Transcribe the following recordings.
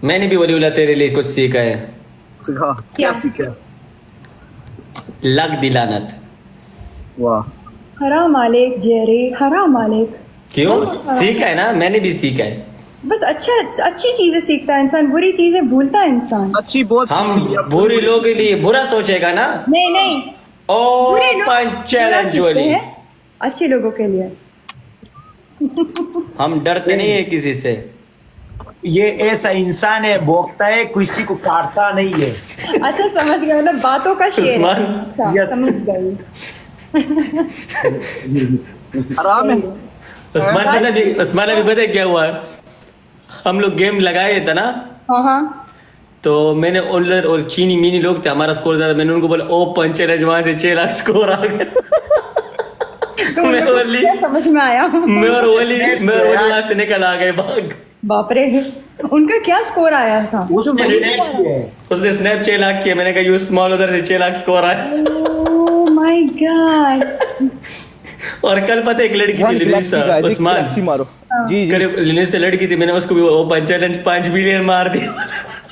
मैंने भी वलीउल्लाह तेरे लिए कुछ सीखा है। सिखा, क्या सीखा? लग दिलानत। वाह, हराम आलेक जेरे, हराम आलेक। क्यों सीखा है ना, मैंने भी सीखा है। बस अच्छी चीजें सीखता है इंसान, बुरी चीजें भूलता है इंसान। अच्छी बहुत हम सीखी है। बुरे लोगों के लिए बुरा सोचेगा ना। नहीं नहीं, ओ बुरे लोग बुरा चैलेंज सीखते वाली। हैं, अच्छे लोगों के लिए। हम डरते नहीं है किसी से। ये ऐसा इंसान है, भोगता है, किसी को काटता नहीं है। अच्छा समझ गए, मतलब बातों का शेर है। उस्मान, अच्छा, यस। समझ गई। आराम है। उस्मान अभी पता है क्या हुआ। हम लोग गेम लगाए थे ना, हाँ हाँ, तो मैंने उधर और चीनी मीनी लोग थे, हमारा स्कोर ज्यादा, मैंने उनको बोला ओपन चैलेंज, वहां से 6 लाख स्कोर आ गया। तो उन लोगों को क्या समझ में आया? मैं और वली वहां से निकल आ गए भाग। बाप रे, उनका क्या स्कोर आया था? उसने स्नैप किया है। उसने स्नैप 6 लाख किया, मैंने कहा यू स्मॉल, उधर से 6 लाख स्कोर आया। Oh my God. और कल पता है एक लड़की थी लिनिसा, उस्मान मारो जी जी। करीब लिनिसा से लड़की थी, मैंने उसको भी ओपन चैलेंज 5 बिलियन मार दिया।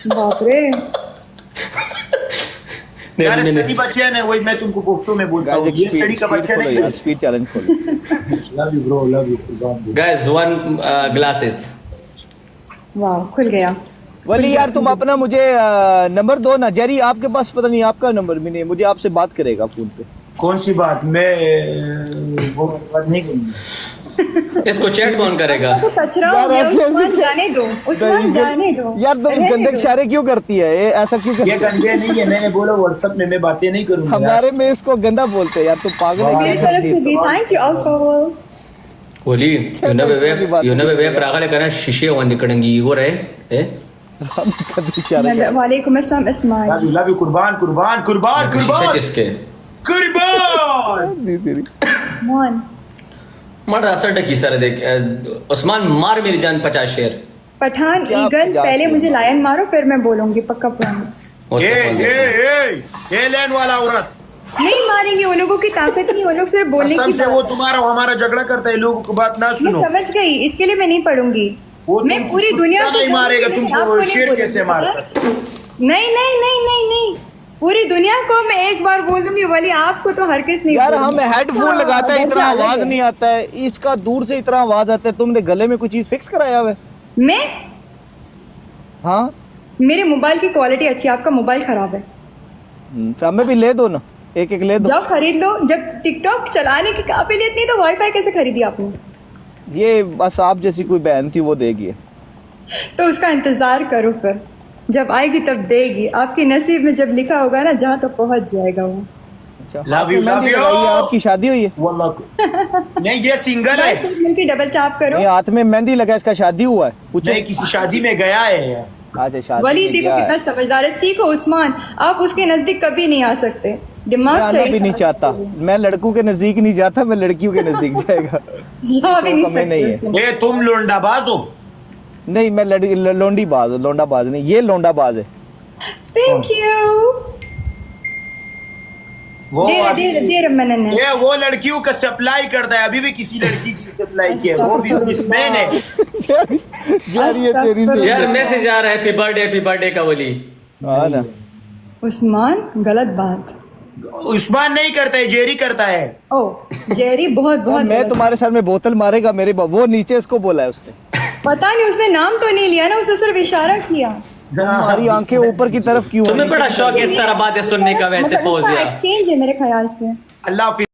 बाप रे, यार मैंने सड़ी बच्चे हैं ना, वही मैं तुमको पोस्टो में बोलता हूँ, ये सड़ी का बच्चा नहीं है। स्पीड चैलेंज खोलो। Love you bro, love you. Guys 1 glasses. वाह खुल गया। वली यार तुम अपना मुझे नंबर दो ना। जेरी आपके पास पता नहीं आपका नंबर भी नहीं है, मुझे आपसे बात करेगा फोन पे। कौन सी बात? मैं वो बात नहीं करूंगा। इसको चैट कौन करेगा? तो कचरा यार हो गया, ऐसे- उस्मान जाने दो, उस्मान जाने दो। यार तुम रहने गंदे दो। इशारे क्यों करती है? ये ऐसा क्यों ये करती है? गंदे नहीं है, मैंने बोला व्हाट्सएप में मैं बातें नहीं करूंगा यार। हमारे में इसको गंदा बोलते हैं यार, तुम पागल है मेरी क्या? तरफ से भी थैंक यू ऑल फॉलोअर्स। ओली की बात यूनबे वे प्रागले करना शीशे वंदी कड़ंगी हो रहे हैं। हम गंदे इशारे करते हैं। वालेकुम अस्सलाम इस्माइल। लव यू कुर्बान कुर्बान कुर्बान शीशे कुर्बान जिसके कुर्बान। नहीं तेरी। मोहन मर असर की सर देख उस्मान मार मेरी जान 50 शेर। पठान क्या ईगल, जा पहले रही मुझे है? लायन मारो फिर मैं बोलूंगी, पक्का प्रॉमिस। ये लेन वाला औरत नहीं मारेंगे, वो लोगों की ताकत नहीं, वो लोग सिर्फ बोलने की कसम से वो बात। तुम्हारा हमारा झगड़ा करता है, लोगों की बात ना मैं सुनो। समझ गई, इसके लिए मैं नहीं पढ़ूंगी। वो मैं तुम- पूरी दुनिया कुत्ता को नहीं मारेगा बोलूंगी, तुमको, आपको नहीं शेर बोलूंगी, कैसे मारता? नहीं नहीं नहीं नहीं नहीं, पूरी दुनिया को मैं एक बार बोल दूंगी, वली आपको तो हर किस नहीं यार बोलूंगी। हम हेडफोन लगाते हैं, इतना दर्जा अलग आवाज है। नहीं आता है, इसका दूर से इतना आवाज आता है। तुमने गले में कोई चीज फिक्स कराया हुआ है? मैं हाँ मेरे मोबाइल की क्वालिटी अच्छी है, आपका मोबाइल खराब है। हमें भी ले दो ना, एक एक ले दो। जाओ खरीद लो, जब टिकटॉक चलाने की काबिलियत नहीं तो वाईफाई कैसे खरीदी आपने? ये बस आप जैसी कोई बहन थी वो देगी। तो उसका इंतजार करो, फिर जब आएगी तब देगी। आपके नसीब में जब लिखा होगा ना, जहाँ तो पहुंच जाएगा वो। अच्छा Love you, mehndi love you. लगाई है, आपकी शादी हुई है? वल्लाह नहीं, ये सिंगल है। मिलकर डबल टैप करो। नहीं, हाथ में मेहंदी लगा, इसका शादी हुआ है? पूछो। नहीं, किसी शादी में गया है यार। अच्छा शादी वली में देखो गया कितना है। समझदार है, सीखो उस्मान। आप उसके नजदीक कभी नहीं आ सकते, मैं दिमाग आना चाहिए। भी नहीं चाहता, मैं लड़कों के नजदीक नहीं जाता, मैं लड़कियों के नजदीक जाएगा। जा भी नहीं शौक हमें नहीं है। सकते। ये तुम लोंडाबाज हो। नहीं मैं लोंडी बाज, लोंडा बाज नहीं, ये लोंडा बाज है। Thank you. वो दे मनन है। ये वो लड़कियों का सप्लाई करता है, अभी भी किसी लड़की की सप्लाई किया, वो बिजनेसमैन है। यार ये तेरी से यार मैसेज आ रहा है हैप्पी बर्थडे का वली। हाँ ना। उस्मान गलत बात। उस्मान नहीं करता है, जेरी करता है। ओ जेरी बहुत बहुत मैं गलत। तुम्हारे सर में बोतल मारेगा मेरे वो नीचे इसको बोला है उसने। पता नहीं, उसने नाम तो नहीं लिया ना, उसने सिर्फ इशारा किया। हमारी आंखें ऊपर की तरफ क्यों? तुम्हें बड़ा शौक है इस तरह बातें सुनने का, वैसे मतलब उसका फौजिया। एक्सचेंज है मेरे ख्याल से। अल्लाह हाफिज।